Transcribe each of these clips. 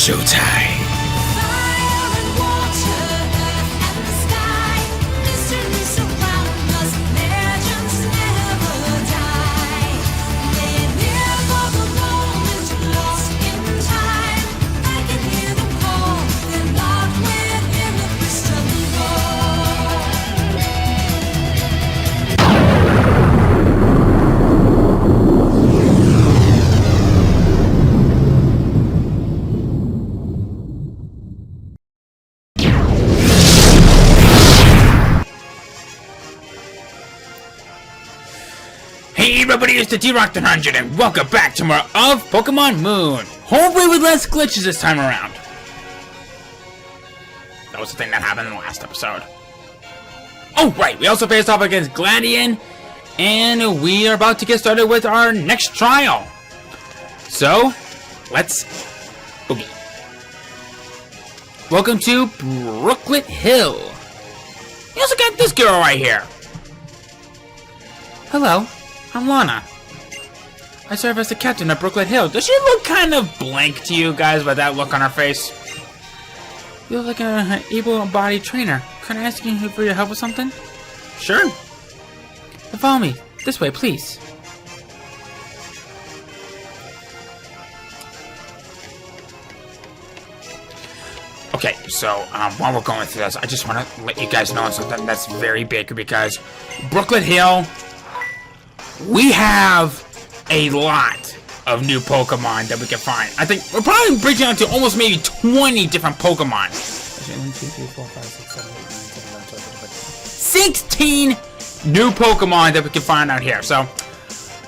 showtime. Hey everybody, it's the D-Rock100 and welcome back to more of Pokemon Moon. Hopefully with less glitches this time around. That was the thing that happened in the last episode. Oh right, we also faced off against Gladian, and we are about to get started with our next trial. So, let's boogie. Welcome to Brooklet Hill. You also got this girl right here. Hello. I'm Lana. I serve as the captain of Brooklet Hill. Does she look kind of blank to you guys by that look on her face? You look like an able-bodied trainer. Can I ask you for your help with something? Sure. Follow me. This way, please. Okay, so while we're going through this, I just want to let you guys know something that's very big because Brooklet Hill, we have a lot of new Pokemon that we can find. I think we're probably breaking out to almost maybe 20 different Pokemon. 16 new Pokemon that we can find out here. So,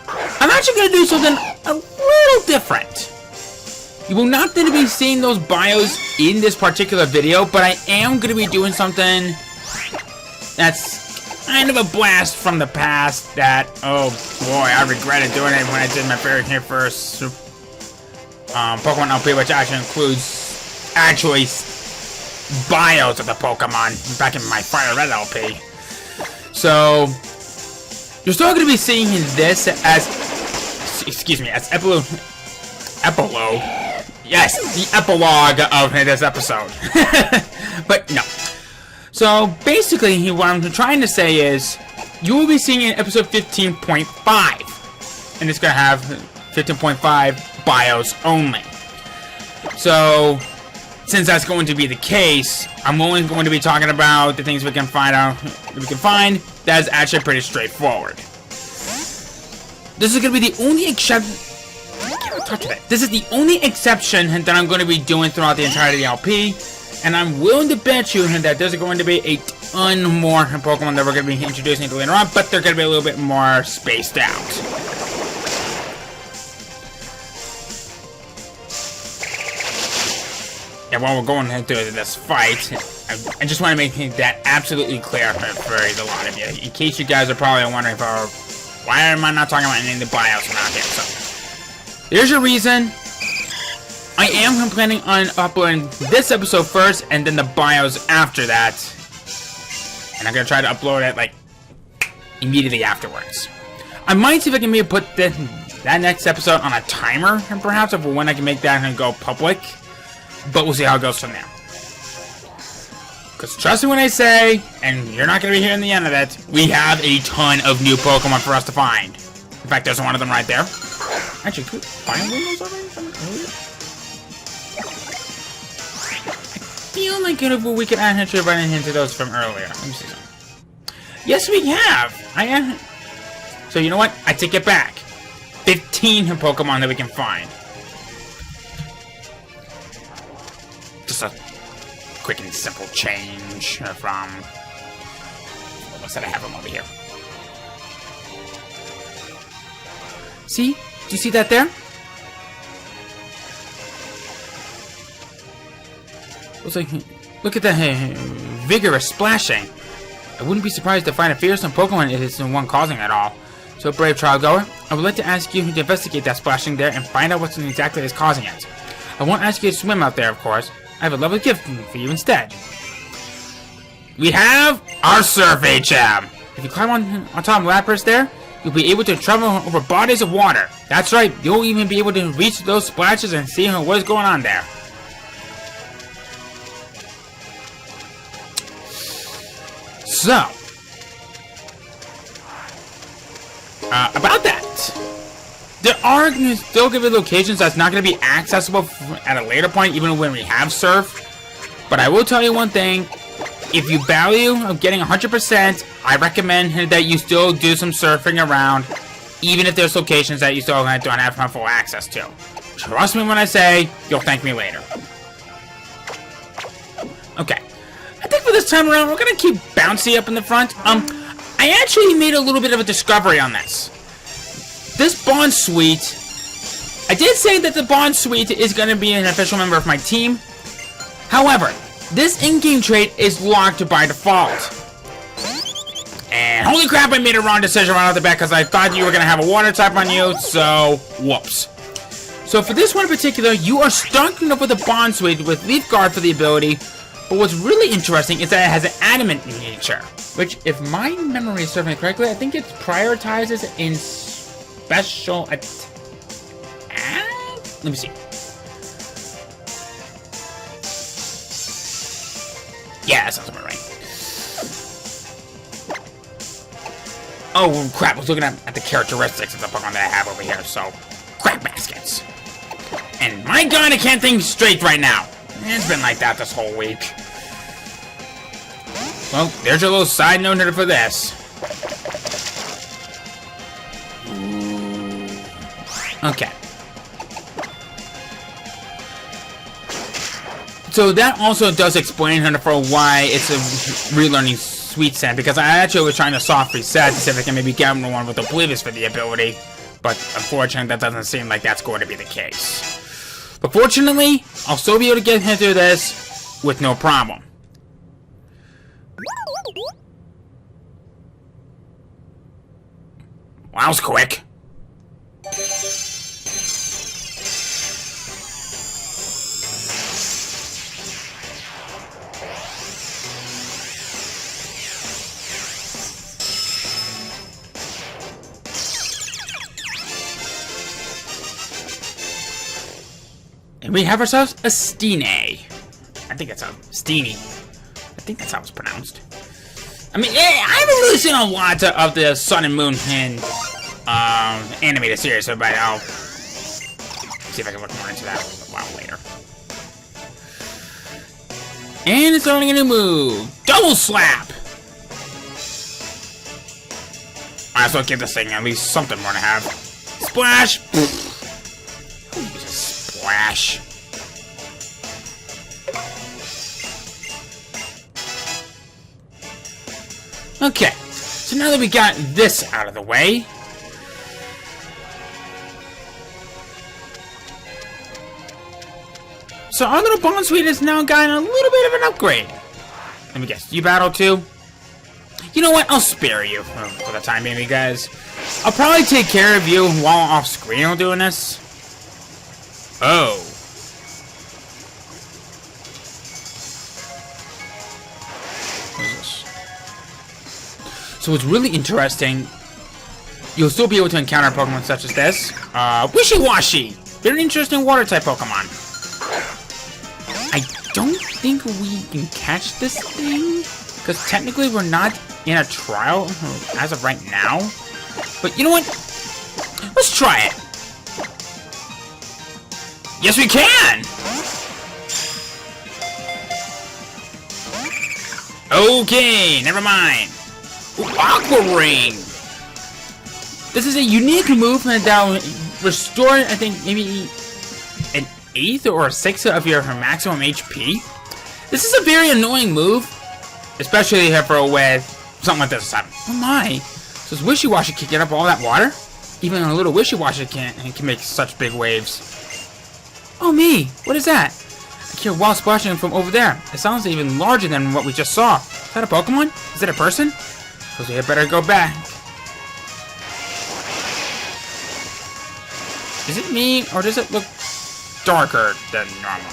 I'm actually going to do something a little different. You will not going to be seeing those bios in this particular video, but I am going to be doing something that's kind of a blast from the past that, oh boy, I regretted doing it when I did my very first Pokemon LP, which actually includes bios of the Pokemon back in my Fire Red LP. So, you're still going to be seeing this as, excuse me, as epilogue. Yes, the epilogue of this episode. But no. So basically, what I'm trying to say is, you will be seeing in episode 15.5, and it's going to have 15.5 bios only. So, since that's going to be the case, I'm only going to be talking about the things we can find out. That is actually pretty straightforward. This is going to be the only exception. This is the only exception that I'm going to be doing throughout the entirety of the LP. And I'm willing to bet you that there's going to be a ton more Pokemon that we're going to be introducing later on, but they're going to be a little bit more spaced out. And while we're going into this fight, I just want to make that absolutely clear for a lot of you. In case you guys are probably wondering, why am I not talking about any of the bios around here? So, there's your reason. I am planning on uploading this episode first, and then the bios after that. And I'm going to try to upload it, like, immediately afterwards. I might see if I can maybe put that next episode on a timer, and perhaps of when I can make that and go public. But we'll see how it goes from there. Because trust me when I say, and you're not going to be hearing the end of it, we have a ton of new Pokemon for us to find. In fact, there's one of them right there. Actually, could we find one of those already from earlier? I feel like we could actually run into those from earlier. Let me see something. Yes, we have. So you know what? I take it back. 15 Pokemon that we can find. Just a quick and simple change from. What's that? I have them over here. See? Do you see that there? Looks like, look at that vigorous splashing. I wouldn't be surprised to find a fearsome Pokemon if it's the one causing it all. So, brave trial goer, I would like to ask you to investigate that splashing there and find out what exactly is causing it. I won't ask you to swim out there, of course. I have a lovely gift for you instead. We have our Surf HM. If you climb on top of Lapras there, you'll be able to travel over bodies of water. That's right, you'll even be able to reach those splashes and see what is going on there. So, about that, there are still going to be locations that's not going to be accessible at a later point, even when we have surf. But I will tell you one thing. If you value of getting 100%, I recommend that you still do some surfing around, even if there's locations that you still don't have full access to. Trust me when I say, you'll thank me later. Okay. I think for this time around, we're going to keep Bouncy up in the front. I actually made a little bit of a discovery on this. This Bond Suite, I did say that the Bond Suite is going to be an official member of my team. However, this in-game trait is locked by default. And holy crap, I made a wrong decision right off the bat because I thought you were going to have a water type on you, so whoops. So for this one in particular, you are starting up with a Bond Suite with Leaf Guard for the ability, but what's really interesting is that it has an adamant nature, which, if my memory is serving correctly, I think it prioritizes in special attack. Let me see. Yeah, that sounds about right. Oh, crap. I was looking at the characteristics of the Pokemon that I have over here, so... Crap baskets. And my god, I can't think straight right now. It's been like that this whole week. Well, there's your little side note for this. Okay. So that also does explain for why it's a relearning Sweet Sand, because I actually was trying to soft reset to see if I can maybe get one with Oblivious for the ability, but unfortunately that doesn't seem like that's going to be the case. But fortunately, I'll still be able to get him through this with no problem. Wow, that was quick. And we have ourselves a Stine. I think that's how Steenie. I think that's how it's pronounced. I mean, I haven't really seen a lot of the Sun and Moon in animated series, so but I'll see if I can look more into that a while later. And it's only a new move. Double Slap! Might as well give this thing at least something more to have. Splash! Who uses Splash? Okay, so now that we got this out of the way, so our little Bond Suite has now gotten a little bit of an upgrade. Let me guess, you battle too? You know what, I'll spare you for the time being, guys. I'll probably take care of you while off screen while doing this. Oh. So what's really interesting, you'll still be able to encounter Pokemon such as this. Wishy-Washy! Very interesting Water-type Pokemon. I don't think we can catch this thing, because technically we're not in a trial as of right now. But you know what? Let's try it. Yes, we can! Okay, never mind. Ooh, Aqua Ring! This is a unique movement that will restore, I think, maybe an 1/8 or a 1/6 of your maximum HP. This is a very annoying move, especially with something like this. Oh my! So this Wishy-Washy can get up all that water? Even a little Wishy-Washy can make such big waves. Oh me! What is that? I hear wild splashing from over there. It sounds even larger than what we just saw. Is that a Pokemon? Is it a person? So we better go back. Is it me, or does it look darker than normal?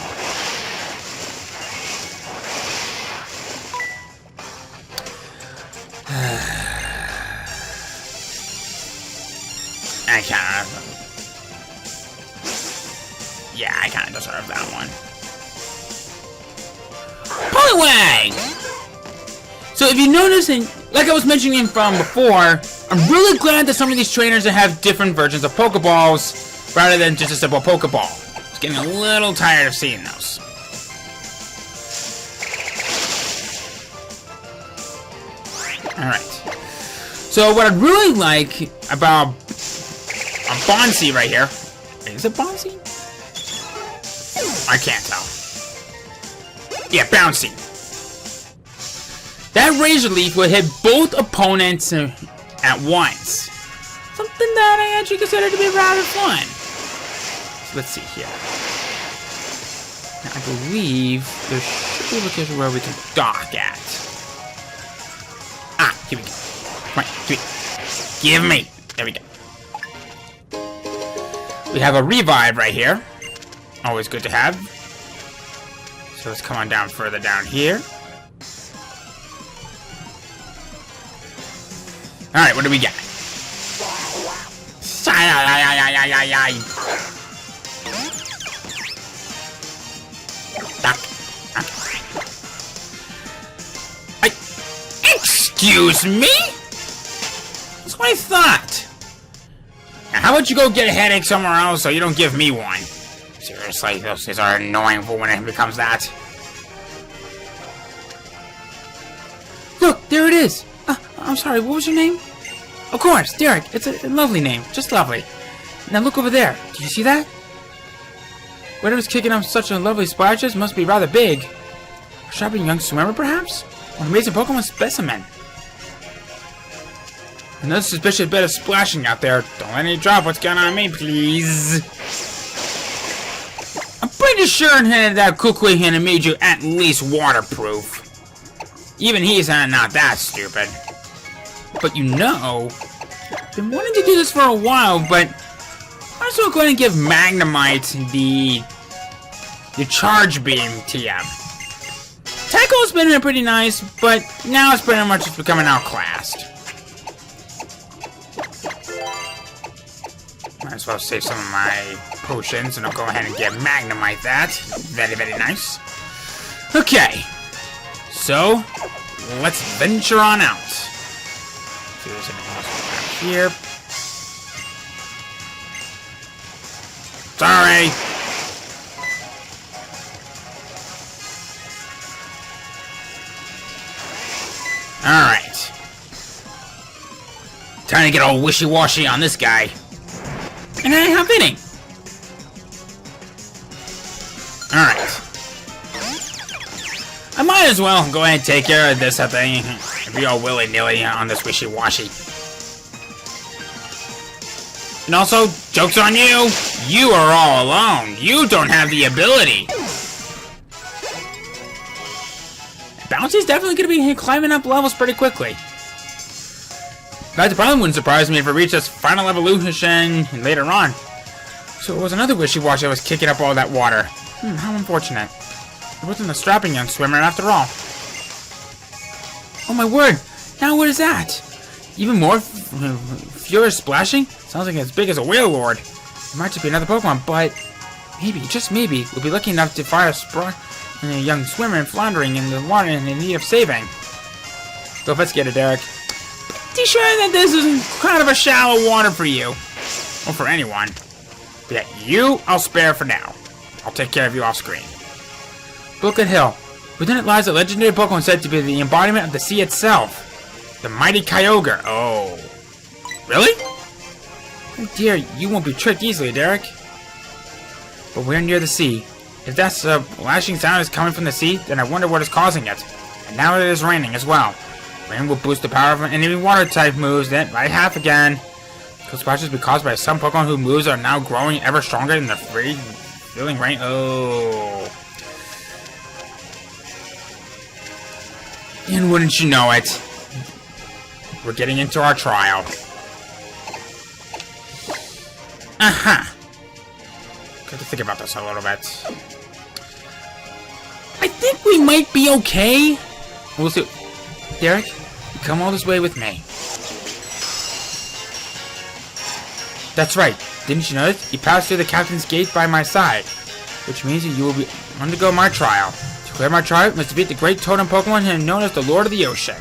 I kinda deserve that one. Poliwag! So if you notice, and like I was mentioning from before, I'm really glad that some of these trainers have different versions of Pokeballs rather than just a simple Pokeball. I was getting a little tired of seeing those. Alright. So what I really like about a Bonsai right here... Is it Bonsai? I can't tell. Yeah, Bouncy. That Razor Leaf will hit both opponents at once. Something that I actually consider to be rather fun. So let's see here. Now, I believe there should be a location where we can dock at. Ah, here we go. Come on, give me. There we go. We have a Revive right here. Always good to have. So let's come on down further down here. Alright, what do we got? Excuse me? That's what I thought. Now, how about you go get a headache somewhere else so you don't give me one? Seriously, those things are annoying for when it becomes that. Look, there it is. I'm sorry, what was your name? Of course, Derek. It's a lovely name. Just lovely. Now look over there. Do you see that? Whatever's kicking up such a lovely splashes must be rather big. A shopping young swimmer, perhaps? Or an amazing Pokemon specimen. Another suspicious bit of splashing out there. Don't let any drop what's going on me, please. I'm pretty sure that Kukui Hina made you at least waterproof. Even he's not that stupid. But you know, I've been wanting to do this for a while, but I'm still going to give Magnemite the Charge Beam TM. Tackle's been pretty nice, but now it's pretty much just becoming outclassed. Might as well save some of my potions, and I'll go ahead and get Magnemite that. Very, very nice. Okay, so let's venture on out. See, there's anything else here. Sorry. Alright. Time to get all wishy-washy on this guy. And I ain't hitting. Alright. I might as well go ahead and take care of this thing and be all willy-nilly on this wishy-washy. And also, joke's on you! You are all alone. You don't have the ability. Bouncy's definitely going to be climbing up levels pretty quickly. That probably wouldn't surprise me if it reached its final evolution later on. So it was another wishy-washy that was kicking up all that water. How unfortunate. It wasn't a strapping young swimmer after all. Oh my word! Now what is that? Even more furious splashing? Sounds like as big as a whale lord. It might just be another Pokemon, but maybe, just maybe, we'll be lucky enough to fire a young swimmer floundering in the water and in need of saving. Go investigate it, Derek. Pretty sure that this is kind of a shallow water for you. Or for anyone. But yeah, you, I'll spare for now. I'll take care of you off screen. Booklet Hill. Within it lies a legendary Pokemon said to be the embodiment of the sea itself. The mighty Kyogre. Oh. Really? Oh dear, you won't be tricked easily, Derek. But we're near the sea. If that lashing sound is coming from the sea, then I wonder what is causing it. And now it is raining as well. Rain will boost the power of any water type moves then by half again. Could splashes be caused by some Pokemon whose moves are now growing ever stronger than the feeling rain? Oh. And wouldn't you know it, we're getting into our trial. Aha. Got to think about this a little bit. I think we might be okay. We'll see. Derek, come all this way with me. That's right. Didn't you notice? You passed through the captain's gate by my side, which means that you will undergo my trial. To clear my tribe, must defeat the great totem Pokemon known as the Lord of the Ocean.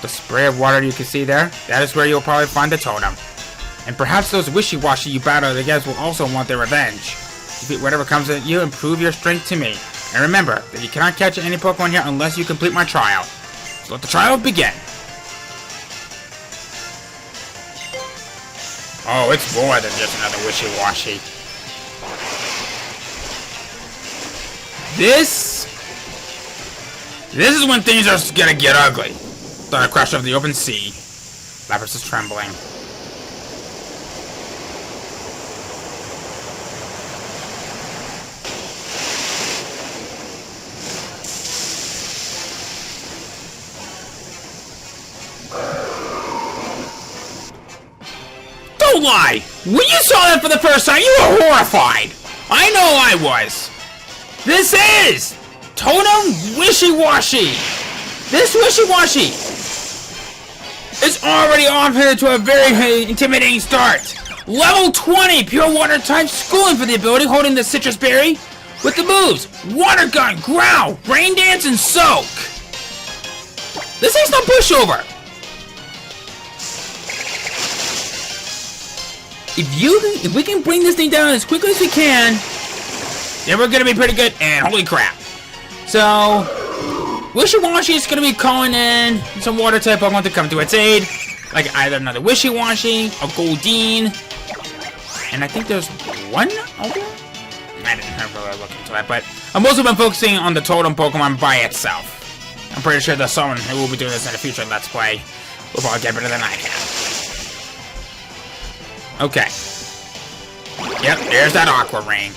The spray of water you can see there, that is where you'll probably find the totem. And perhaps those wishy-washy you battled against will also want their revenge. Defeat whatever comes at you and prove your strength to me. And remember that you cannot catch any Pokemon here unless you complete my trial. So let the trial begin. Oh, it's more than just another wishy-washy. This is when things are gonna get ugly. The crash of the open sea. Lapras is trembling. Don't lie! When you saw that for the first time, you were horrified! I know I was! This is Totem Wishy-Washy! This Wishy-Washy is already off here to a very intimidating start! Level 20 Pure Water type schooling for the ability holding the Citrus Berry with the moves Water Gun, Growl, Rain Dance, and Soak! This ain't no pushover! If we can bring this thing down as quickly as we can, then we're gonna be pretty good, and holy crap. So, Wishy-Washy is gonna be calling in some water type Pokemon to come to its aid, like either another Wishy-Washy, a Goldeen, and I think there's one other? I didn't really look into that, but I've mostly been focusing on the Totem Pokemon by itself. I'm pretty sure there's someone who will be doing this in the future Let's Play will probably get better than I can. Okay. Yep, there's that Aqua Ring.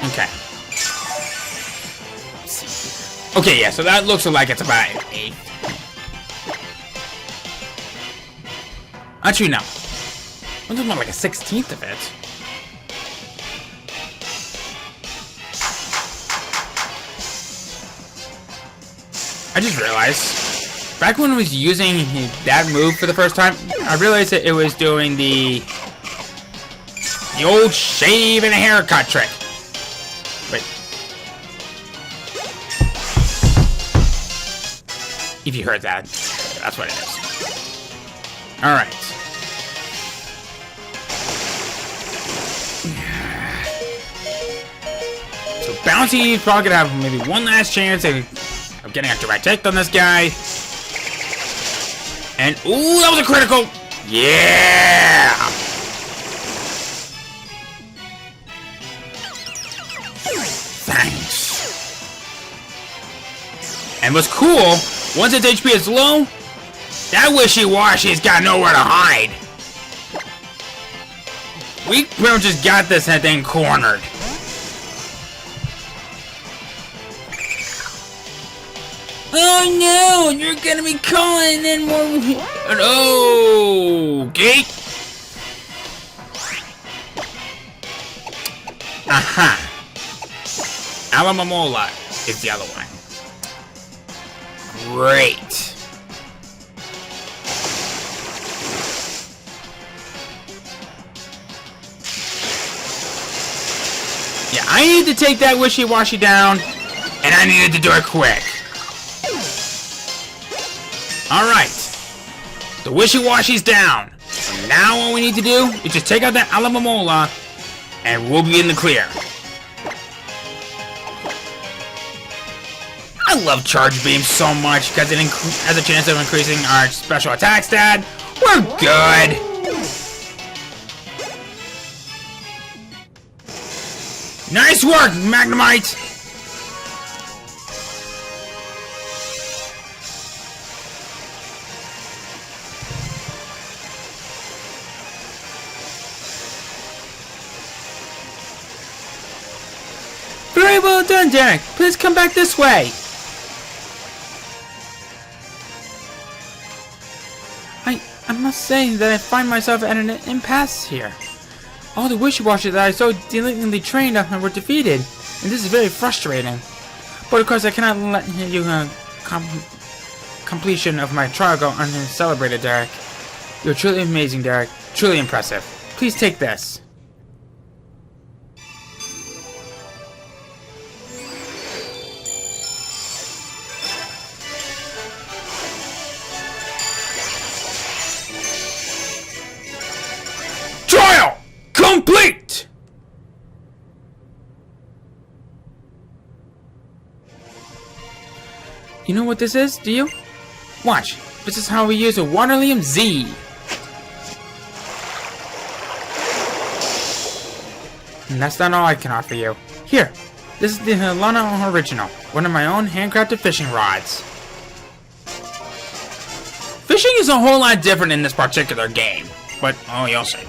Okay. Okay, yeah, so that looks like it's about an 8. Actually, no. I'm talking about like a 16th of it. I just realized, back when I was using that move for the first time, I realized that it was doing the old shave and a haircut trick. Wait. If you heard that, that's what it is. Alright. So Bouncy is probably gonna have maybe one last chance of getting a direct hit on this guy. And, ooh, that was a critical! Yeah! Thanks. And what's cool, once its HP is low, that Wishy-Washy's got nowhere to hide. We pretty much just got this thing cornered. Oh no, you're gonna be calling in more. Oh, gate. Aha. Alamamola is the other one. Great. Yeah, I need to take that Wishy-Washy down, and I needed to do it quick. Alright. The Wishy-Washy's down. So now all we need to do is just take out that Alamamola, and we'll be in the clear. I love Charge Beam so much because it has a chance of increasing our special attack stat. We're good. Nice work, Magnemite! Very well done, Derek. Please come back this way. I must say that I find myself at an impasse here. All the Wishy-Washy that I so diligently trained were defeated, and this is very frustrating. But of course I cannot let you completion of my trial go uncelebrated, Derek. You're truly amazing, Derek. Truly impressive. Please take this. Trial complete! You know what this is, do you? Watch. This is how we use a Waterlium Z. And that's not all I can offer you. Here, this is the Lana Original, one of my own handcrafted fishing rods. Fishing is a whole lot different in this particular game, but oh, you'll see.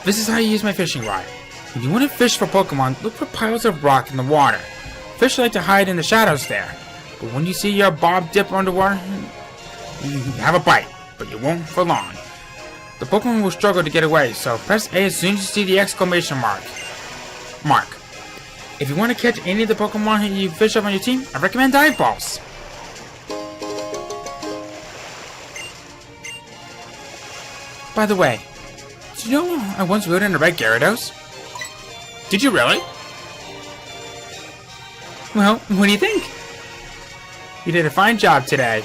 This is how you use my fishing rod. If you want to fish for Pokemon, look for piles of rock in the water. Fish like to hide in the shadows there. But when you see your bob dip underwater, you have a bite, but you won't for long. The Pokemon will struggle to get away, so press A as soon as you see the exclamation mark. If you want to catch any of the Pokemon you fish up on your team, I recommend Dive Balls. By the way, did you know I once rode in a red Gyarados? Did you really? Well, what do you think? You did a fine job today.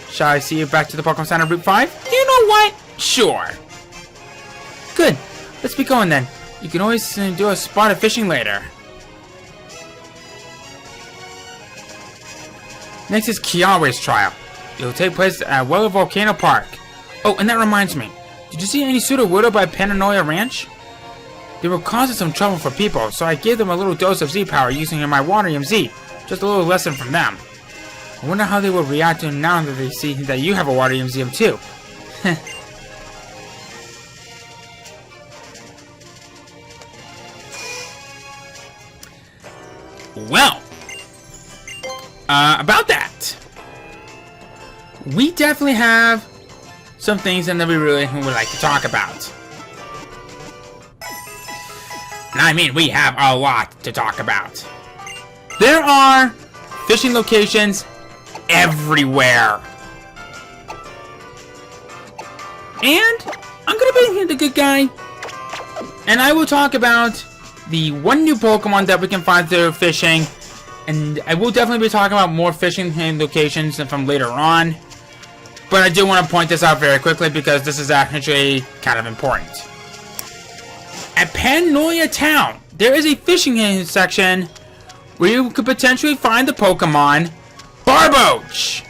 Shall I see you back to the Pokemon Center Route 5? You know what? Sure. Good. Let's be going then. You can always do a spot of fishing later. Next is Kiawe's trial. It will take place at Weller Volcano Park. Oh, and that reminds me. Did you see any Sudowoodo by Pananoia Ranch? They were causing some trouble for people, so I gave them a little dose of Z-Power using my Waterium Z. Just a little lesson from them. I wonder how they will react to now that they see that you have a Waterium Z too. Well, about that, we definitely have some things that we really would like to talk about. And I mean, we have a lot to talk about. There are fishing locations everywhere. And I'm gonna be the good guy, and I will talk about the one new Pokemon that we can find through fishing, and I will definitely be talking about more fishing locations from later on. But I do want to point this out very quickly because this is actually kind of important. At Pananoia Town, there is a fishing section where you could potentially find the Pokemon Barboach.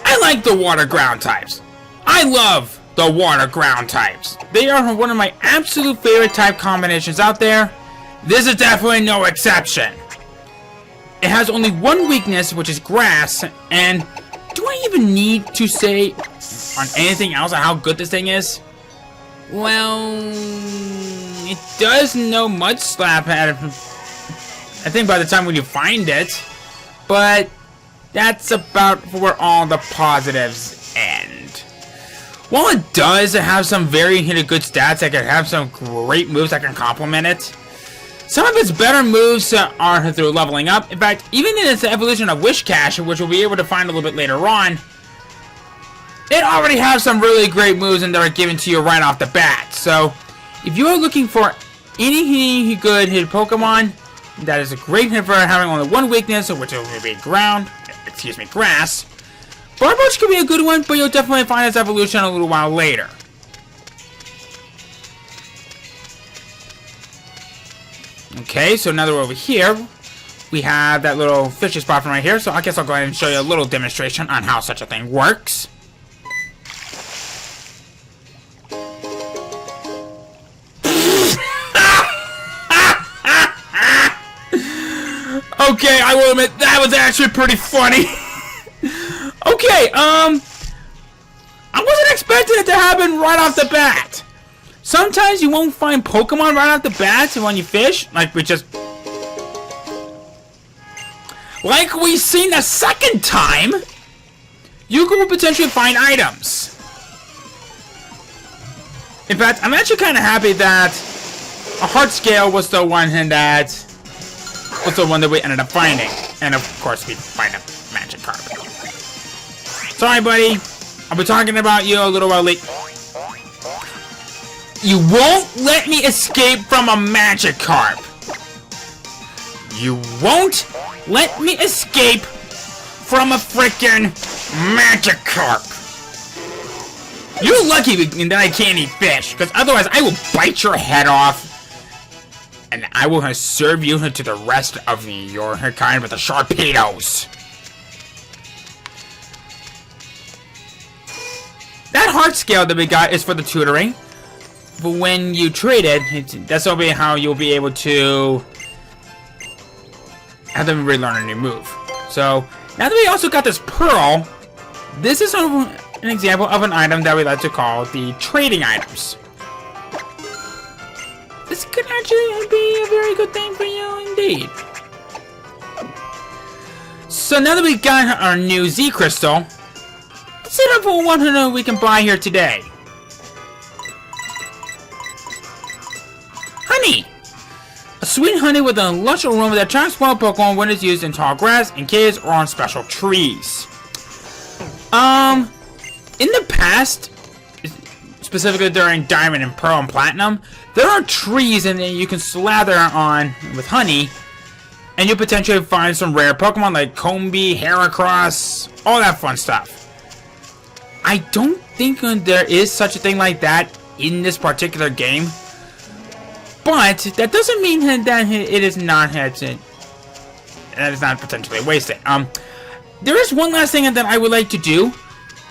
I like the water ground types. I love the water ground types. They are one of my absolute favorite type combinations out there. This is definitely no exception. It has only one weakness, which is grass, and do I even need to say on anything else on how good this thing is? Well, it does know Mud Slap at it, I think by the time when you find it, but that's about where all the positives end. While it does have some very good stats, that can have some great moves that can complement it, some of its better moves are through leveling up. In fact, even in its evolution of Wish Cash, which we'll be able to find a little bit later on, it already has some really great moves and that are given to you right off the bat. So, if you are looking for any good hit Pokemon, that is a great hit for having only one weakness, which will be grass. Barboach could be a good one, but you'll definitely find its evolution a little while later. Okay, so now that we're over here, we have that little fishy spot from right here, so I guess I'll go ahead and show you a little demonstration on how such a thing works. Okay, I will admit, that was actually pretty funny. Okay, I wasn't expecting it to happen right off the bat. Sometimes you won't find Pokemon right off the bat when you fish, like we seen the second time. You could potentially find items. In fact, I'm actually kind of happy that a heart scale was the one that we ended up finding, and of course we find a magic card. Sorry, buddy. I'll be talking about you a little while late. You won't let me escape from a Magikarp. You won't let me escape from a frickin' Magikarp. You're lucky that I can't eat fish, because otherwise I will bite your head off. And I will serve you to the rest of your kind with the Sharpedos. That heart scale that we got is for the tutoring. But when you trade it, that's will be how you'll be able to have them relearn a new move. So, now that we also got this pearl, this is an example of an item that we like to call the trading items. This could actually be a very good thing for you indeed. So now that we got our new Z Crystal, let's set up for what we can buy here today. Honey! A sweet honey with a lush aroma that attracts wild Pokemon when it's used in tall grass, in caves, or on special trees. In the past, specifically during Diamond and Pearl and Platinum, there are trees and you can slather on with honey, and you'll potentially find some rare Pokemon like Combee, Heracross, all that fun stuff. I don't think there is such a thing like that in this particular game, but that doesn't mean that it is not potentially wasted. There is one last thing that I would like to do,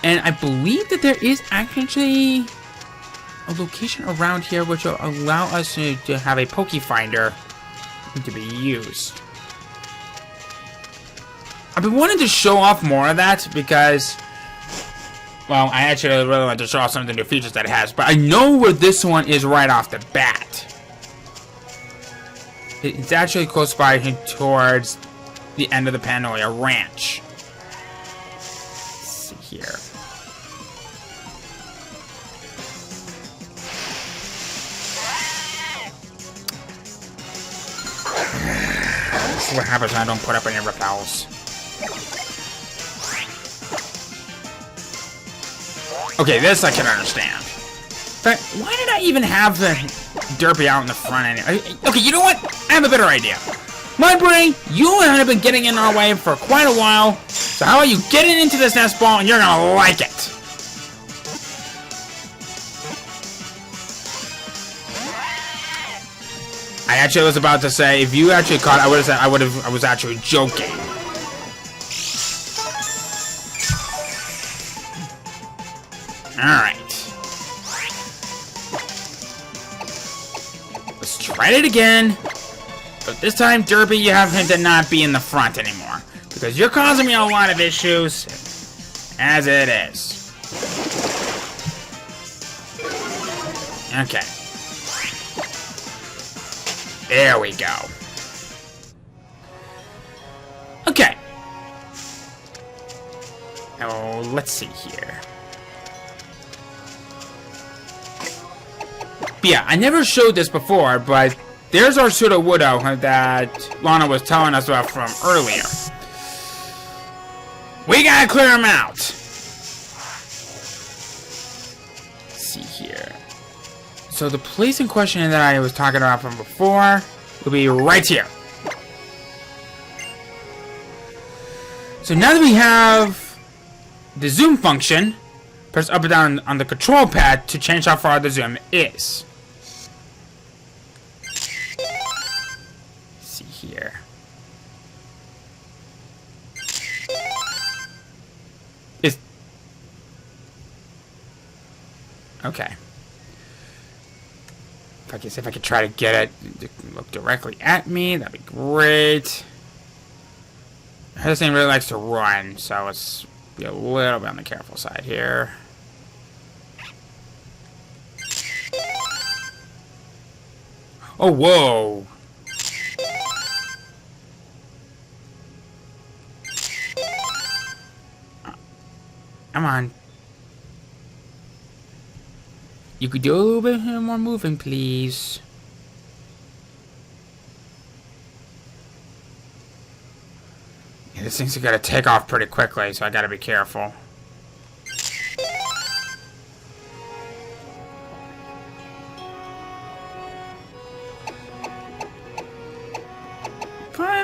and I believe that there is actually a location around here which will allow us to have a Poke Finder to be used. I've been wanting to show off more of that because, well, I actually really want to show off some of the new features that it has, but I know where this one is right off the bat. It's actually close by towards the end of the Panolia Ranch. Let's see here. This is what happens when I don't put up any repels. Okay, this I can understand. But why did I even have the Derpy out in the front end? Okay, you know what? I have a better idea. Mudbray, you have been getting in our way for quite a while. So how about you get into this nest ball and you're gonna like it? I actually was about to say, if you actually caught, I would have said I was actually joking. Alright. Let's try it again. But this time, Derpy, you have him to not be in the front anymore. Because you're causing me a lot of issues. As it is. Okay. There we go. Okay. Now, let's see here. But yeah, I never showed this before, but there's our Sudowoodo that Lana was telling us about from earlier. We gotta clear him out. Let's see here. So the place in question that I was talking about from before will be right here. So now that we have the zoom function, press up and down on the control pad to change how far the zoom is. Let's see here. Okay. If I could try to get it to look directly at me, that'd be great. This thing really likes to run, so let's be a little bit on the careful side here. Oh, whoa! Come on. You could do a little bit more moving, please. Yeah, this thing's gotta take off pretty quickly, so I gotta be careful.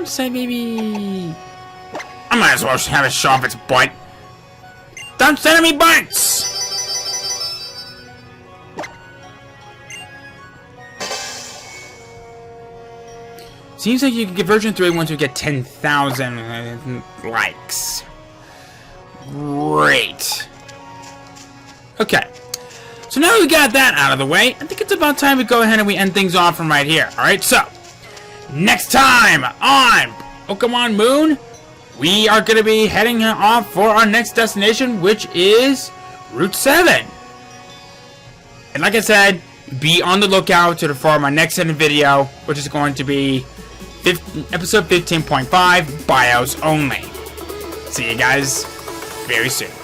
I'd say maybe... I might as well have it show off its butt. Stop sending me butts! Seems like you can get version 3 once you get 10,000 likes. Great. Okay. So now we got that out of the way, I think it's about time we go ahead and we end things off from right here. Alright, so next time on Pokemon Moon, we are going to be heading off for our next destination, which is Route 7. And like I said, be on the lookout for my next video, which is going to be episode 15.5, BIOS only. See you guys very soon.